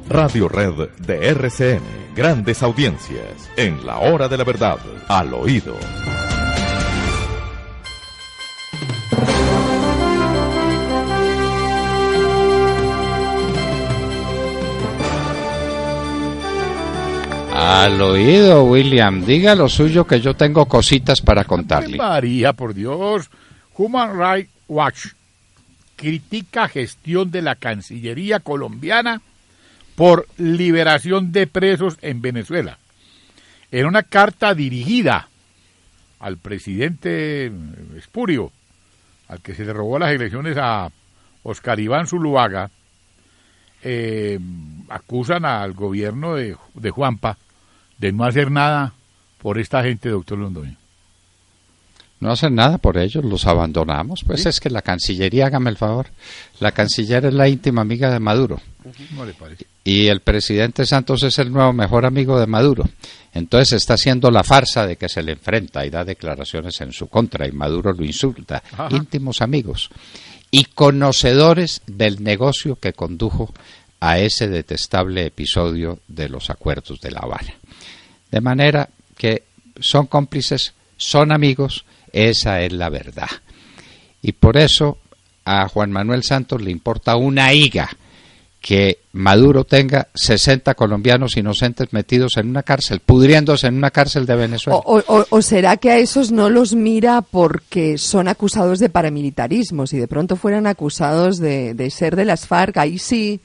Radio Red de RCN. Grandes audiencias. En la hora de la verdad. Al oído. Al oído, William. Diga lo suyo que yo tengo cositas para contarle. María, por Dios. Human Rights Watch critica gestión de la Cancillería colombiana por liberación de presos en Venezuela. En una carta dirigida al presidente Espurio, al que se le robó las elecciones a Oscar Iván Zuluaga, acusan al gobierno de Juanpa de no hacer nada por esta gente, doctor Londoño. No hacen nada por ellos, los abandonamos. Pues ¿sí? Es que la Cancillería, hágame el favor, la Canciller es la íntima amiga de Maduro. ¿No le parece? Y el presidente Santos es el nuevo mejor amigo de Maduro. Entonces está haciendo la farsa de que se le enfrenta y da declaraciones en su contra y Maduro lo insulta. Ajá. Íntimos amigos y conocedores del negocio que condujo a ese detestable episodio de los acuerdos de La Habana. De manera que son cómplices, son amigos, esa es la verdad. Y por eso a Juan Manuel Santos le importa una higa que Maduro tenga 60 colombianos inocentes metidos en una cárcel, pudriéndose en una cárcel de Venezuela. ¿O será que a esos no los mira porque son acusados de paramilitarismo? Si de pronto fueran acusados de ser de las FARC, ahí sí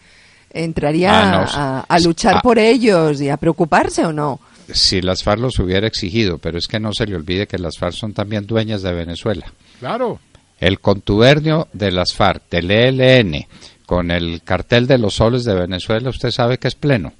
entraría a luchar por ellos y a preocuparse, ¿o no? Si las FARC los hubiera exigido, pero es que no se le olvide que las FARC son también dueñas de Venezuela. Claro. El contubernio de las FARC, del ELN, con el cartel de los soles de Venezuela, usted sabe que es pleno.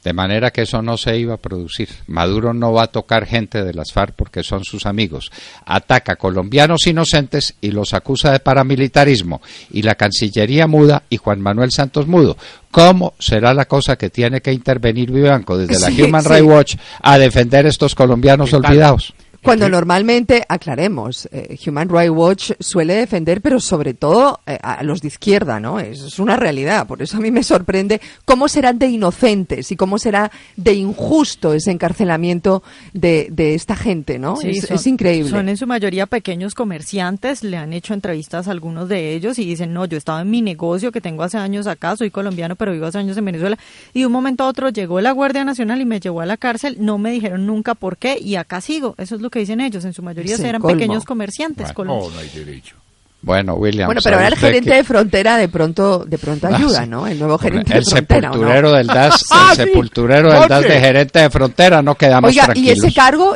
De manera que eso no se iba a producir. Maduro no va a tocar gente de las FARC porque son sus amigos. Ataca a colombianos inocentes y los acusa de paramilitarismo. Y la Cancillería muda y Juan Manuel Santos mudo. ¿Cómo será la cosa que tiene que intervenir Vivanco desde la Human Rights Watch a defender estos colombianos olvidados? Cuando normalmente, aclaremos, Human Rights Watch suele defender, pero sobre todo a los de izquierda, ¿no? Es una realidad. Por eso a mí me sorprende cómo serán de inocentes y cómo será de injusto ese encarcelamiento de esta gente, ¿no? Sí, es increíble. Son en su mayoría pequeños comerciantes, le han hecho entrevistas a algunos de ellos y dicen, no, yo estaba en mi negocio que tengo hace años acá, soy colombiano, pero vivo hace años en Venezuela, y de un momento a otro llegó la Guardia Nacional y me llevó a la cárcel, no me dijeron nunca por qué, y acá sigo. Eso es lo que dicen ellos, en su mayoría eran pequeños comerciantes. Bueno, no hay derecho. Bueno, William. Bueno, pero ahora el gerente de frontera de pronto ayuda, ¿no? El nuevo gerente de frontera. El sepulturero del DAS, el sepulturero del DAS de gerente de frontera, no quedamos tranquilos.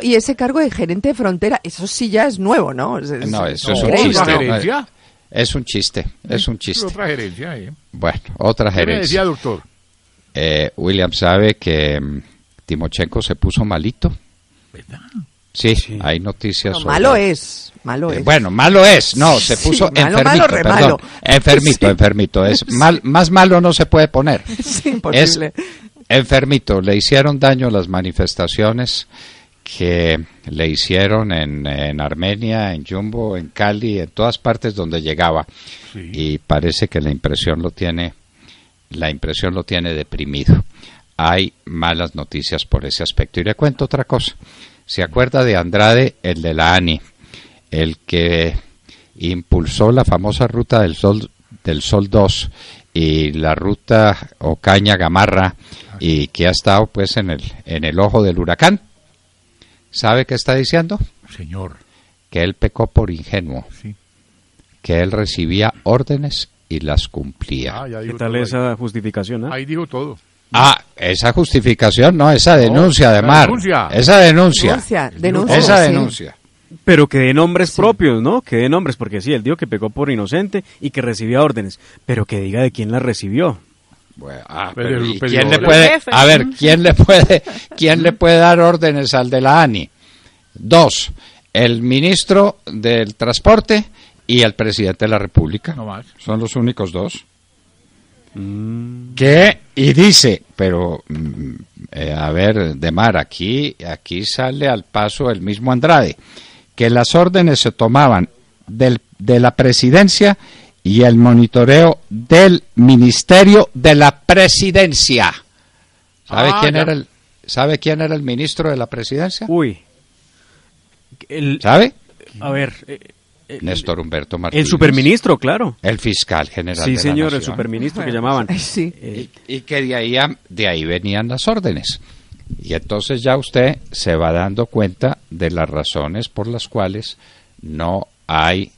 Y ese cargo de gerente de frontera, eso sí ya es nuevo, ¿no? No, eso es un chiste. Es un chiste, es un chiste. Otra gerencia, Bueno, otra gerencia. ¿Qué me decía, doctor? William sabe que Timochenko se puso malito. ¿Verdad? Sí, hay noticias no, sobre... Malo es. Bueno, malo es. No, se puso enfermito, enfermito. Más malo no se puede poner. Es imposible. Enfermito. Le hicieron daño las manifestaciones que le hicieron en Armenia, en Yumbo, en Cali, en todas partes donde llegaba. Sí. Y parece que la impresión lo tiene deprimido. Hay malas noticias por ese aspecto. Y le cuento otra cosa. ¿Se acuerda de Andrade, el de la ANI, el que impulsó la famosa ruta del Sol 2 y la ruta Ocaña-Gamarra y que ha estado pues en el ojo del huracán? ¿Sabe qué está diciendo? Señor. Que él pecó por ingenuo, sí. Que él recibía órdenes y las cumplía. ¿Qué tal esa justificación? Ahí dijo todo. Esa justificación, no, esa denuncia de Mar. Esa denuncia. Esa denuncia. Pero que de nombres propios, ¿no? Que de nombres, porque sí, él dijo que pecó por inocente y que recibía órdenes, pero que diga de quién las recibió. Bueno, ¿quién le puede, a ver, quién le puede dar órdenes al de la ANI? 2, el ministro del Transporte y el presidente de la República. No más. Son los únicos 2. Que y dice, pero a ver, Demar, aquí sale al paso el mismo Andrade, que las órdenes se tomaban de la presidencia y el monitoreo del Ministerio de la Presidencia. ¿Sabe quién era el ministro de la Presidencia? Uy. ¿Sabe? A ver. Néstor Humberto Martínez. El superministro, claro. El fiscal general de Sí, la señor, el Nación. superministro que llamaban. Sí. Y que de ahí venían las órdenes. Y entonces ya usted se va dando cuenta de las razones por las cuales no hay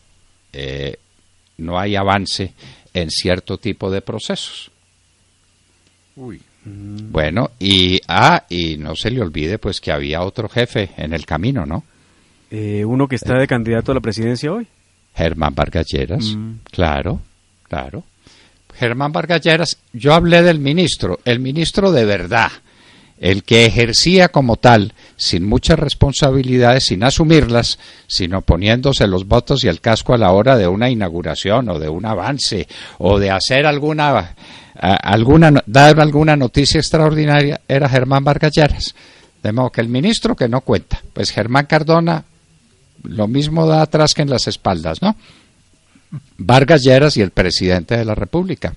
avance en cierto tipo de procesos. Uy. Bueno, y no se le olvide pues que había otro jefe en el camino, ¿no? Uno que está de candidato a la presidencia hoy. Germán Vargas Lleras, claro. Germán Vargas Lleras, yo hablé del ministro, el ministro de verdad, el que ejercía como tal, sin muchas responsabilidades, sin asumirlas, sino poniéndose los votos y el casco a la hora de una inauguración o de un avance o de hacer dar alguna noticia extraordinaria, era Germán Vargas Lleras. De modo que el ministro que no cuenta, pues Germán Cardona lo mismo da atrás que en las espaldas, ¿no? Vargas Lleras y el presidente de la República,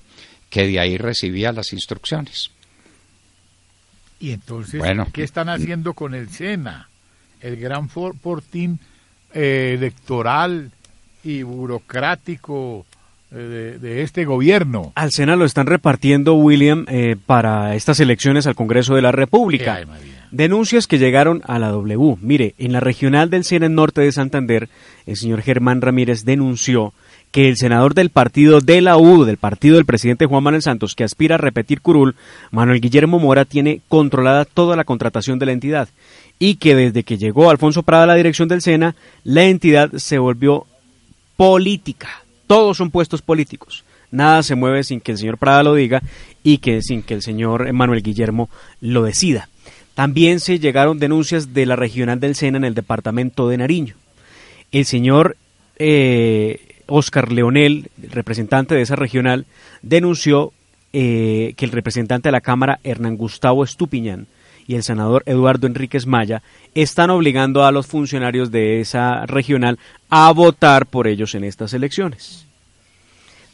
que de ahí recibía las instrucciones. Y entonces, Bueno. ¿qué están haciendo con el SENA? El gran fortín electoral y burocrático de este gobierno. Al SENA lo están repartiendo, William, para estas elecciones al Congreso de la República. Ay, María. Denuncias que llegaron a la W. Mire, en la regional del SENA en norte de Santander, el señor Germán Ramírez denunció que el senador del partido de la U, del partido del presidente Juan Manuel Santos, que aspira a repetir curul, Manuel Guillermo Mora, tiene controlada toda la contratación de la entidad y que desde que llegó Alfonso Prada a la dirección del SENA, la entidad se volvió política. Todos son puestos políticos. Nada se mueve sin que el señor Prada lo diga y sin que el señor Manuel Guillermo lo decida. También se llegaron denuncias de la regional del SENA en el departamento de Nariño. El señor Óscar Leonel, el representante de esa regional, denunció que el representante de la Cámara, Hernán Gustavo Estupiñán, y el senador Eduardo Enríquez Maya están obligando a los funcionarios de esa regional a votar por ellos en estas elecciones.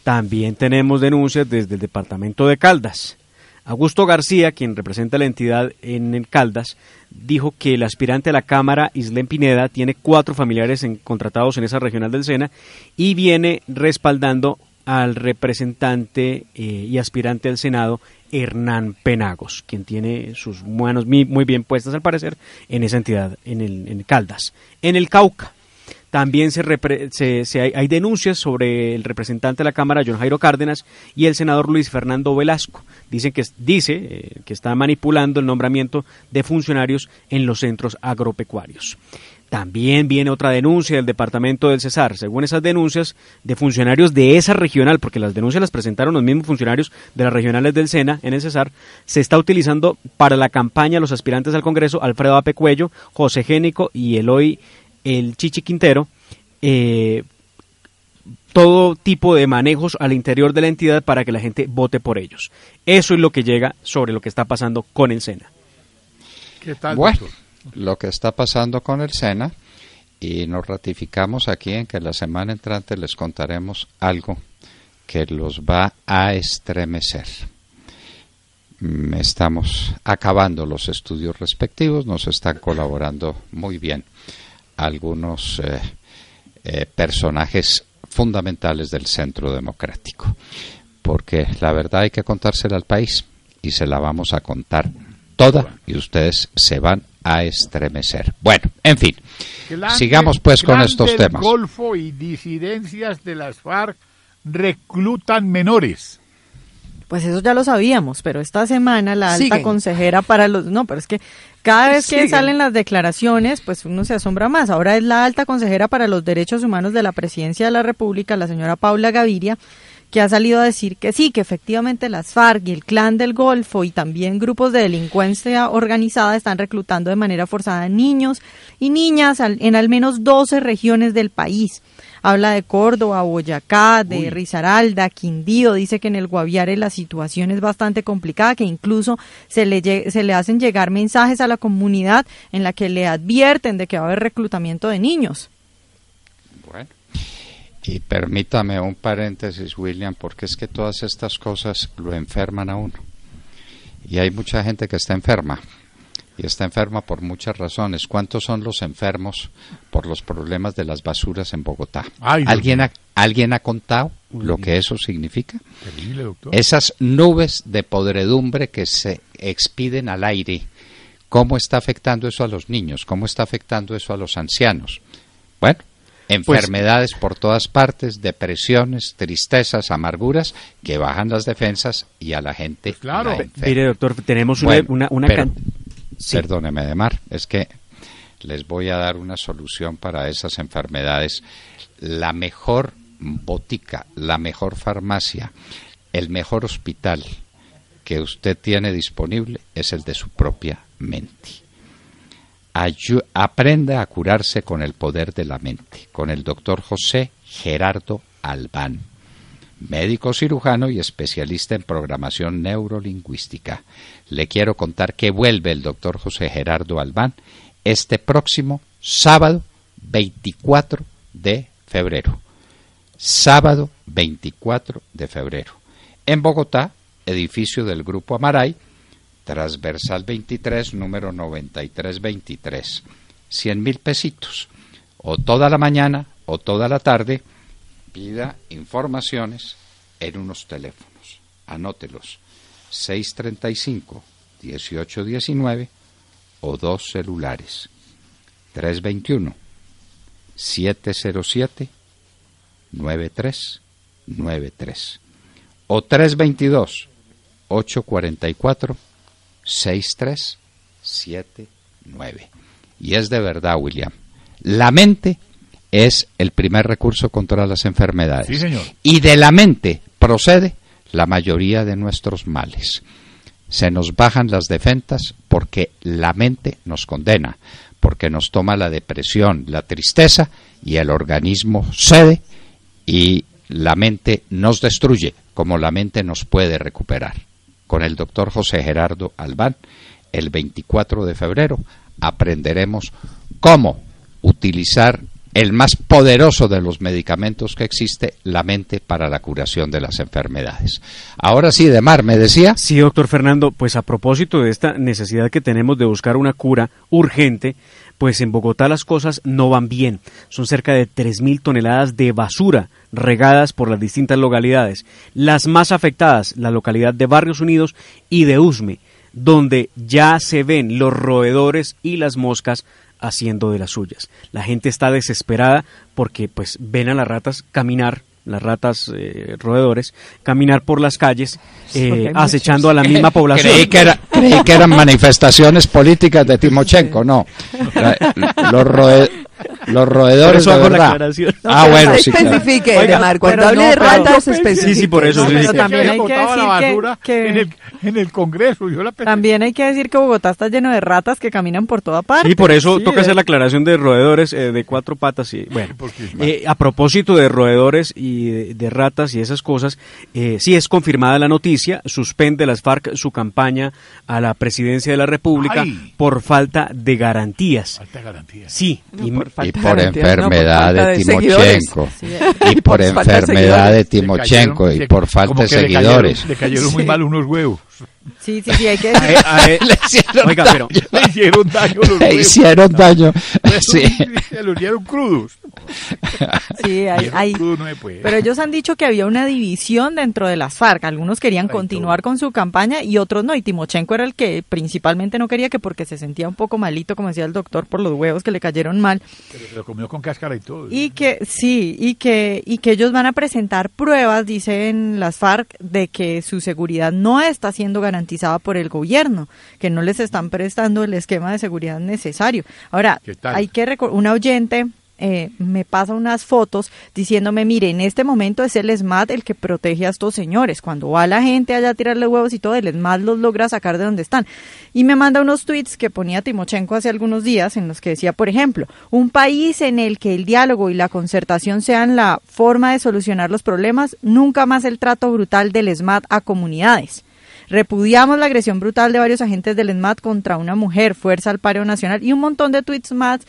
También tenemos denuncias desde el departamento de Caldas. Augusto García, quien representa la entidad en Caldas, dijo que el aspirante a la Cámara, Islén Pineda, tiene 4 familiares contratados en esa regional del SENA y viene respaldando al representante y aspirante al Senado, Hernán Penagos, quien tiene sus manos muy bien puestas al parecer en esa entidad, en Caldas. En el Cauca también hay denuncias sobre el representante de la Cámara, John Jairo Cárdenas, y el senador Luis Fernando Velasco. Dice que está manipulando el nombramiento de funcionarios en los centros agropecuarios. También viene otra denuncia del departamento del Cesar. Según esas denuncias de funcionarios de esa regional, porque las denuncias las presentaron los mismos funcionarios de las regionales del SENA en el Cesar, se está utilizando para la campaña los aspirantes al Congreso Alfredo Ape Cuello, José Génico y Eloy el Chichi Quintero, todo tipo de manejos al interior de la entidad para que la gente vote por ellos. Eso es lo que llega sobre lo que está pasando con el SENA. ¿Qué tal, bueno, doctor? Lo que está pasando con el SENA, y nos ratificamos aquí en que la semana entrante les contaremos algo que los va a estremecer. Estamos acabando los estudios respectivos, nos están colaborando muy bien algunos personajes fundamentales del Centro Democrático, porque la verdad hay que contársela al país y se la vamos a contar toda y ustedes se van a estremecer. Bueno, en fin, sigamos pues con estos temas. Golfo y disidencias de las FARC reclutan menores. Pues eso ya lo sabíamos, pero esta semana la alta Siguen. consejera para los... No, pero es que cada vez que Siguen. salen las declaraciones, pues uno se asombra más. Ahora es la alta consejera para los derechos humanos de la Presidencia de la República, la señora Paula Gaviria, que ha salido a decir que sí, que efectivamente las FARC y el Clan del Golfo y también grupos de delincuencia organizada están reclutando de manera forzada a niños y niñas en al menos 12 regiones del país. Habla de Córdoba, Boyacá, de Risaralda, Quindío. Dice que en el Guaviare la situación es bastante complicada, que incluso se le hacen llegar mensajes a la comunidad en la que le advierten de que va a haber reclutamiento de niños. Bueno, Y permítame un paréntesis, William, porque es que todas estas cosas lo enferman a uno. Y hay mucha gente que está enferma. Y está enferma por muchas razones. ¿Cuántos son los enfermos por los problemas de las basuras en Bogotá? Ay, ¿Alguien ha contado lo que eso significa? Terrible, doctor. Esas nubes de podredumbre que se expiden al aire, ¿cómo está afectando eso a los niños? ¿Cómo está afectando eso a los ancianos? Bueno, enfermedades por todas partes, depresiones, tristezas, amarguras, que bajan las defensas y a la gente Pues claro. la enferma. Mire, doctor, tenemos Bueno, pero, Sí. Perdóneme, Edmar, es que les voy a dar una solución para esas enfermedades. La mejor botica, la mejor farmacia, el mejor hospital que usted tiene disponible es el de su propia mente. Aprenda a curarse con el poder de la mente, con el doctor José Gerardo Albán, médico cirujano y especialista en programación neurolingüística. Le quiero contar que vuelve el doctor José Gerardo Albán este próximo sábado 24 de febrero. Sábado 24 de febrero. En Bogotá, edificio del Grupo Amaray, transversal 23, número 9323. 100.000 pesitos. O toda la mañana o toda la tarde. Pida informaciones en unos teléfonos. Anótelos. 635-1819 o dos celulares. 321-707-9393 o 322-844-6379. Y es de verdad, William. La mente es el primer recurso contra las enfermedades. Sí, señor. Y de la mente procede la mayoría de nuestros males. Se nos bajan las defensas porque la mente nos condena, porque nos toma la depresión, la tristeza, y el organismo cede y la mente nos destruye, como la mente nos puede recuperar. Con el doctor José Gerardo Albán, el 24 de febrero, aprenderemos cómo utilizar el más poderoso de los medicamentos que existe, la mente, para la curación de las enfermedades. Ahora sí, Edmar, ¿me decía? Sí, doctor Fernando, pues a propósito de esta necesidad que tenemos de buscar una cura urgente, pues en Bogotá las cosas no van bien. Son cerca de 3.000 toneladas de basura regadas por las distintas localidades. Las más afectadas, la localidad de Barrios Unidos y de Usme, donde ya se ven los roedores y las moscas haciendo de las suyas. La gente está desesperada porque pues ven a las ratas caminar, las ratas roedores, caminar por las calles acechando a la misma población. Creí que eran manifestaciones políticas de Timochenko, no. Los roedores de verdad. Bueno, sí, especifique, claro. Edmar, cuando hable de ratas, especifique. Sí, por eso. Pero también hay que la decir basura que en el Congreso. Yo la también hay que decir que Bogotá está lleno de ratas que caminan por toda parte. Sí, por eso toca hacer la aclaración de roedores de cuatro patas. Y, bueno, a propósito de roedores y de ratas y esas cosas, sí es confirmada la noticia, suspende las FARC su campaña a la presidencia de la República por falta de garantías. Falta de garantías. Sí, y por enfermedad de Timochenko. Y por falta de enfermedad de Timochenko y por falta de seguidores. Le cayeron muy mal unos huevos. Sí, hay que decir. Le hicieron daño los huevos. Le hicieron daño. Sí. Se los dieron crudos. Sí, Crudo no se puede. pero ellos han dicho que había una división dentro de las FARC. Algunos querían continuar con su campaña y otros no. Y Timochenko era el que principalmente no quería, que porque se sentía un poco malito, como decía el doctor, por los huevos que le cayeron mal. Pero se lo comió con cáscara y todo. Y que ellos van a presentar pruebas, dicen las FARC, de que su seguridad no está siendo garantizada por el gobierno, que no les están prestando el esquema de seguridad necesario. Ahora, hay que una oyente me pasa unas fotos diciéndome, mire, en este momento es el ESMAD el que protege a estos señores. Cuando va la gente allá a tirarle huevos y todo, el ESMAD los logra sacar de donde están. Y me manda unos tweets que ponía Timochenko hace algunos días, en los que decía, por ejemplo, un país en el que el diálogo y la concertación sean la forma de solucionar los problemas, nunca más el trato brutal del ESMAD a comunidades. repudiamos la agresión brutal de varios agentes del ESMAD contra una mujer, fuerza al paro nacional, y un montón de tweets más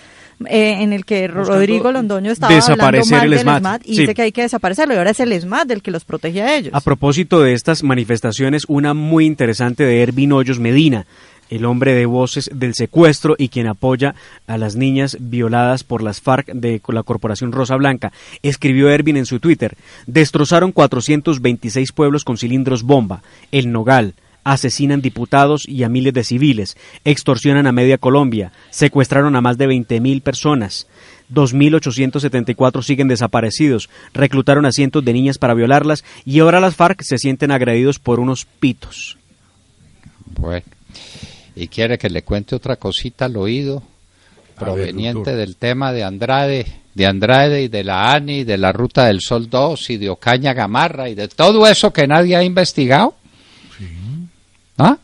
en el que Rodrigo Londoño estaba hablando mal del ESMAD y dice que hay que desaparecerlo, y ahora es el ESMAD el que los protege a ellos. A propósito de estas manifestaciones, una muy interesante de Ervin Hoyos Medina, el hombre de voces del secuestro y quien apoya a las niñas violadas por las FARC de la Corporación Rosa Blanca. Escribió Ervin en su Twitter: destrozaron 426 pueblos con cilindros bomba, El Nogal, asesinan diputados y a miles de civiles, extorsionan a media Colombia, secuestraron a más de 20.000 personas, 2.874 siguen desaparecidos, reclutaron a cientos de niñas para violarlas y ahora las FARC se sienten agredidos por unos pitos. Bueno, ¿y quiere que le cuente otra cosita al oído proveniente del tema de Andrade y de la ANI, de la Ruta del Sol 2 y de Ocaña Gamarra y de todo eso que nadie ha investigado? Sí. ¿Ah?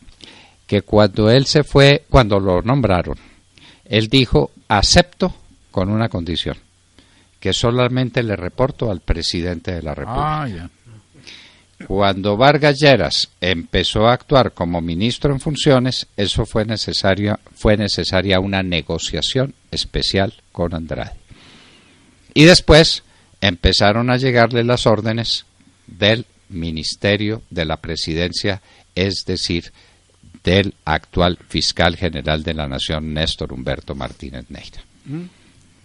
Que cuando él se fue, cuando lo nombraron, él dijo: acepto con una condición, que solamente le reporto al presidente de la República. Ya. Cuando Vargas Lleras empezó a actuar como ministro en funciones, eso fue necesaria una negociación especial con Andrade. Y después empezaron a llegarle las órdenes del Ministerio de la Presidencia, es decir, del actual fiscal general de la Nación, Néstor Humberto Martínez Neira.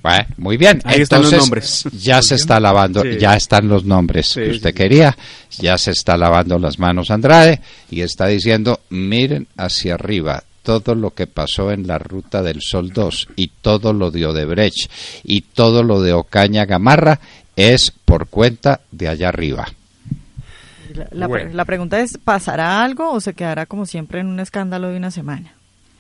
Bueno, muy bien. Ahí están los nombres. Ya se está lavando, sí. Ya están los nombres que usted quería, ya se está lavando las manos Andrade y está diciendo: miren hacia arriba, todo lo que pasó en la Ruta del Sol 2 y todo lo de Odebrecht y todo lo de Ocaña Gamarra es por cuenta de allá arriba. La pregunta es: ¿pasará algo o se quedará como siempre en un escándalo de una semana?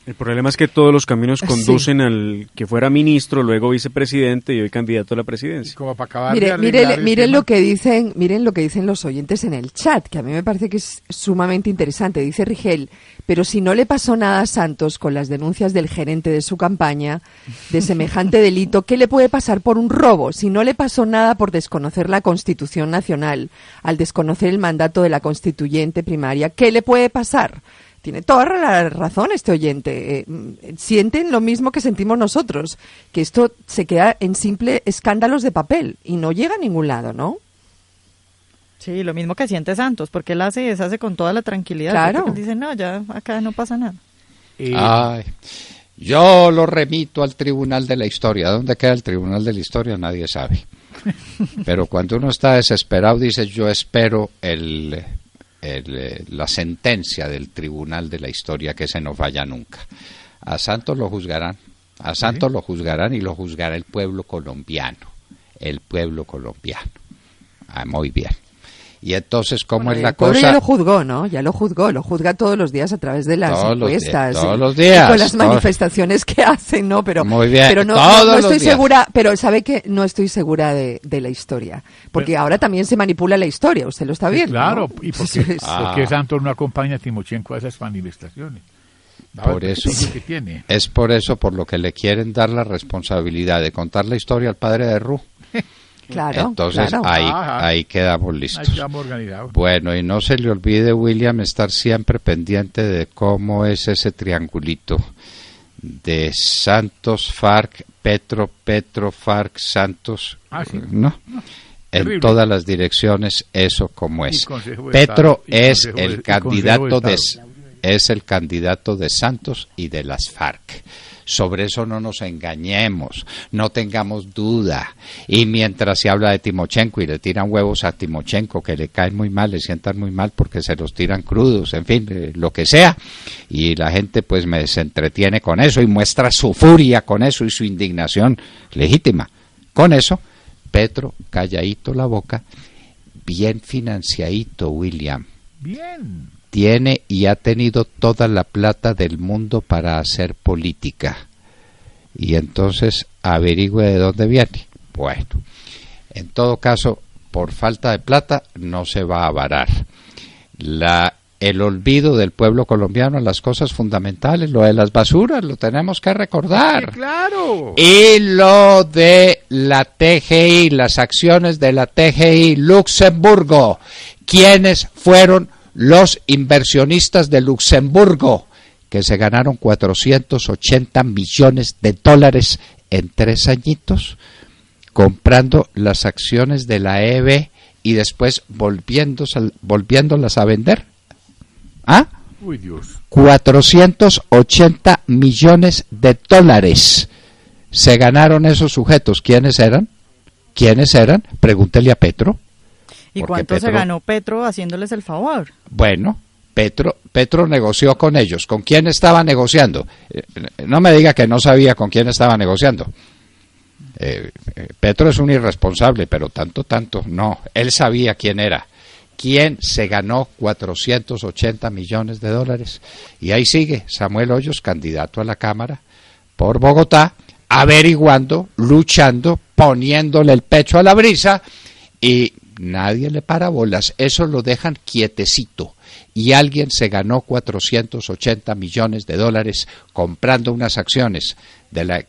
El problema es que todos los caminos conducen al que fuera ministro, luego vicepresidente y hoy candidato a la presidencia. Como para acabar miren lo que dicen los oyentes en el chat, que a mí me parece que es sumamente interesante. Dice Rigel: pero si no le pasó nada a Santos con las denuncias del gerente de su campaña de semejante delito, ¿qué le puede pasar por un robo? Si no le pasó nada por desconocer la Constitución Nacional, al desconocer el mandato de la constituyente primaria, ¿qué le puede pasar? Tiene toda la razón este oyente. Sienten lo mismo que sentimos nosotros, que esto se queda en simple escándalos de papel y no llega a ningún lado, ¿no? Sí, lo mismo que siente Santos, porque él hace y deshace con toda la tranquilidad. Claro. Él dice: no, ya acá no pasa nada. Ay, yo lo remito al Tribunal de la Historia. ¿Dónde queda el Tribunal de la Historia? Nadie sabe. Pero cuando uno está desesperado, dice: yo espero la sentencia del Tribunal de la Historia, que se no falla nunca. A Santos lo juzgarán, lo juzgarán y lo juzgará el pueblo colombiano. Muy bien. Y entonces, ¿cómo es la cosa? Ya lo juzgó, ¿no? Ya lo juzga todos los días a través de las encuestas. Todos los días. Con las manifestaciones que hacen, ¿no? Pero, muy bien, pero no estoy segura, pero sabe que no estoy segura de la historia. Porque ahora también se manipula la historia, usted lo está viendo. Claro, ¿no? ¿y por qué Santos no acompaña a Timochenko a esas manifestaciones? Por eso, es por eso por lo que le quieren dar la responsabilidad de contar la historia al padre de Ru. Claro, entonces claro. Ahí quedamos listos. Ahí quedamos organizados. Bueno, y no se le olvide, William, estar siempre pendiente de cómo es ese triangulito de Santos, FARC, Petro, FARC, Santos, ¿sí? ¿no? En todas las direcciones, eso como es. Petro es el candidato de Santos y de las FARC. Sobre eso no nos engañemos, no tengamos duda. Y mientras se habla de Timochenko y le tiran huevos a Timochenko, que le caen muy mal, le sientan muy mal porque se los tiran crudos, en fin, lo que sea. Y la gente pues se entretiene con eso y muestra su furia con eso y su indignación legítima. Con eso, Petro, calladito la boca, bien financiadito, William. Bien. Tiene y ha tenido toda la plata del mundo para hacer política. Y entonces averigüe de dónde viene. Bueno, en todo caso, por falta de plata no se va a varar. El olvido del pueblo colombiano en las cosas fundamentales, lo de las basuras, lo tenemos que recordar. Sí, claro. Y lo de la TGI, las acciones de la TGI Luxemburgo, quienes fueron los inversionistas de Luxemburgo, que se ganaron 480 millones de dólares en 3 añitos, comprando las acciones de la EB y después volviéndolas a vender. ¿Ah? Uy, Dios. 480 millones de dólares se ganaron esos sujetos. ¿Quiénes eran? Pregúntele a Petro. ¿Y cuánto se ganó Petro haciéndoles el favor? Bueno, Petro negoció con ellos. ¿Con quién estaba negociando? No me diga que no sabía con quién estaba negociando. Petro es un irresponsable, pero tanto, no. Él sabía quién era. ¿Quién se ganó 480 millones de dólares? Y ahí sigue Samuel Hoyos, candidato a la Cámara por Bogotá, averiguando, luchando, poniéndole el pecho a la brisa, y nadie le para bolas. Eso lo dejan quietecito. Y alguien se ganó 480 millones de dólares comprando unas acciones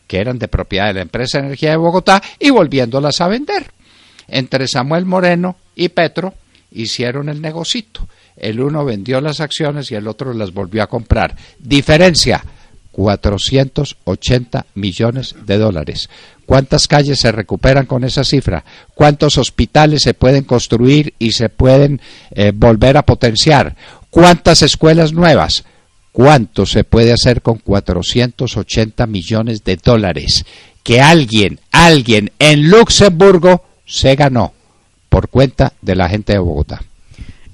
que eran de propiedad de la empresa de energía de Bogotá y volviéndolas a vender. Entre Samuel Moreno y Petro hicieron el negocito. El uno vendió las acciones y el otro las volvió a comprar. Diferencia, 480 millones de dólares. ¿Cuántas calles se recuperan con esa cifra? ¿Cuántos hospitales se pueden construir y se pueden volver a potenciar? ¿Cuántas escuelas nuevas? ¿Cuánto se puede hacer con 480 millones de dólares que alguien en Luxemburgo se ganó por cuenta de la gente de Bogotá?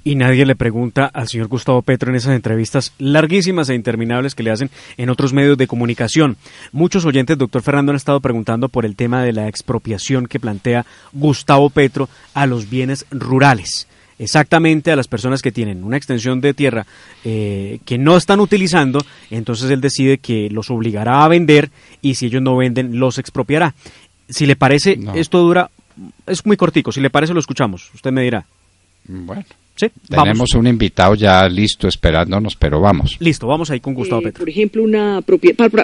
Y nadie le pregunta al señor Gustavo Petro en esas entrevistas larguísimas e interminables que le hacen en otros medios de comunicación. Muchos oyentes, doctor Fernando, han estado preguntando por el tema de la expropiación que plantea Gustavo Petro a los bienes rurales. Exactamente a las personas que tienen una extensión de tierra que no están utilizando, entonces él decide que los obligará a vender y si ellos no venden, los expropiará. Si le parece, esto es muy cortico, si le parece lo escuchamos, usted me dirá. Bueno. Sí, tenemos un invitado ya listo esperándonos, pero vamos. Listo, vamos ahí con Gustavo Petro. Por ejemplo,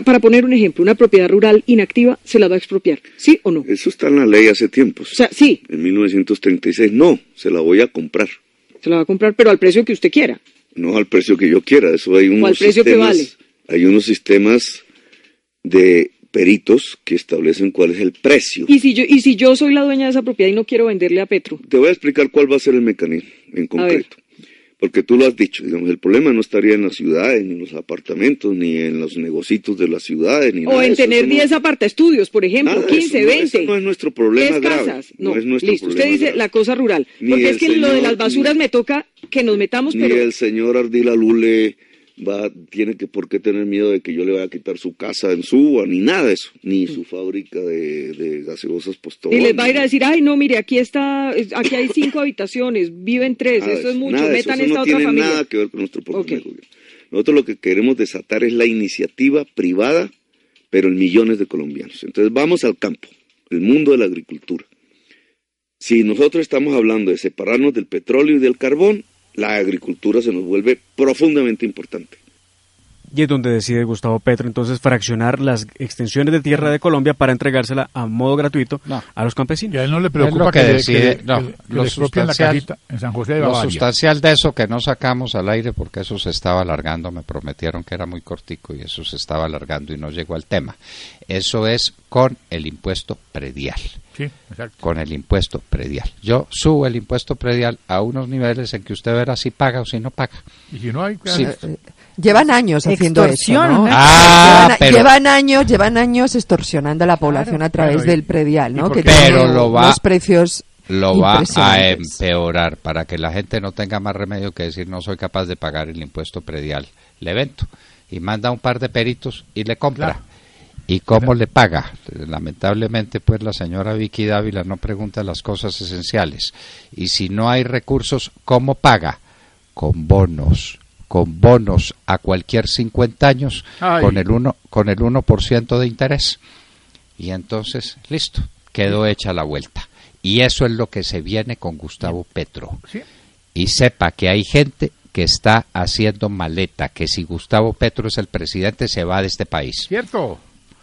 para poner un ejemplo, una propiedad rural inactiva se la va a expropiar, ¿sí o no? Eso está en la ley hace tiempos. O sea, sí. En 1936, no, se la voy a comprar. Se la va a comprar, pero al precio que usted quiera. No al precio que yo quiera, eso hay unos ¿O al precio que vale? Hay unos sistemas de peritos que establecen cuál es el precio. ¿Y si yo soy la dueña de esa propiedad y no quiero venderle a Petro? Te voy a explicar cuál va a ser el mecanismo en concreto. Porque tú lo has dicho, digamos, el problema no estaría en las ciudades, ni en los apartamentos, ni en los negocios de las ciudades, ni nada. O en tener 10 apartaestudios, por ejemplo, 15, 20. Eso no es nuestro problema grave. Casas. No es nuestro listo, problema usted dice grave. la cosa rural. Porque es que lo de las basuras me toca que nos metamos, ni el señor Ardila Lule tiene que por qué tener miedo de que yo le vaya a quitar su casa en Suba, ni nada de eso, ni su fábrica de gaseosas Postobón. Y les va a ir a decir, ay no, mire, aquí hay 5 habitaciones, viven 3, eso es mucho, metan esta otra familia. No tiene nada que ver con nuestro programa de gobierno. Nosotros lo que queremos desatar es la iniciativa privada, pero en millones de colombianos. Entonces vamos al campo, el mundo de la agricultura. Si nosotros estamos hablando de separarnos del petróleo y del carbón, la agricultura se nos vuelve profundamente importante. Y es donde decide Gustavo Petro entonces fraccionar las extensiones de tierra de Colombia para entregársela a modo gratuito a los campesinos. Y a él no le preocupa que le expropien la casita en San José de Bavaria. Lo sustancial de eso que no sacamos al aire porque eso se estaba alargando, me prometieron que era muy cortico y eso se estaba alargando y no llegó al tema. Eso es con el impuesto predial. Sí, exacto. Con el impuesto predial. Yo subo el impuesto predial a unos niveles en que usted verá si paga o si no paga. Y si no hay... Sí. Llevan años haciendo eso, ¿no? Llevan años extorsionando a la población a través del predial, ¿no? Que pero los precios lo va a empeorar para que la gente no tenga más remedio que decir no soy capaz de pagar el impuesto predial. Le vendo y manda un par de peritos y le compra. Claro. ¿Y cómo le paga? Lamentablemente, pues la señora Vicky Dávila no pregunta las cosas esenciales. Y si no hay recursos, ¿cómo paga? Con bonos a cualquier 50 años con el 1% de interés. Y entonces, listo, quedó hecha la vuelta. Y eso es lo que se viene con Gustavo Petro. ¿Sí? Y sepa que hay gente que está haciendo maleta, que si Gustavo Petro es el presidente se va de este país. ¿Cierto?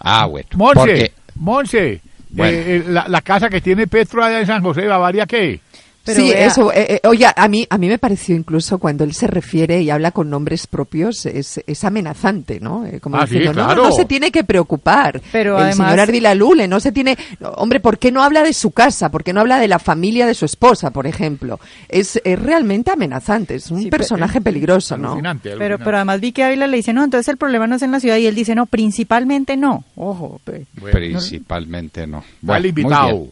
Ah, bueno. Monse, bueno. la casa que tiene Petro allá en San José de Bavaria, ¿qué? Pero sí, vea, eso. Oye, a mí me pareció incluso cuando él se refiere y habla con nombres propios, es amenazante, ¿no? Como diciendo, sí, claro. no se tiene que preocupar. Pero el además- señor Ardila Lule no se tiene... Hombre, ¿por qué no habla de su casa? ¿Por qué no habla de la familia de su esposa, por ejemplo? Es realmente amenazante, es un Sí, personaje peligroso, ¿no? Alucinante, pero alucinante. además Vicky Ávila le dice, no, entonces el problema no es en la ciudad, y él dice, no, principalmente no. Ojo, Bueno, Principalmente no. va el muy invitado. bien.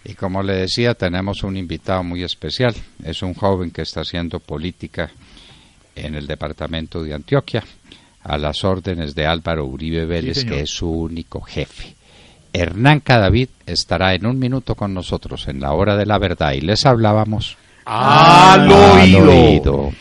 Y como le decía, tenemos un invitado muy especial. Es un joven que está haciendo política en el departamento de Antioquia, a las órdenes de Álvaro Uribe Vélez, señor. que es su único jefe. Hernán Cadavid estará en un minuto con nosotros en la hora de la verdad y les hablábamos Al oído. oído.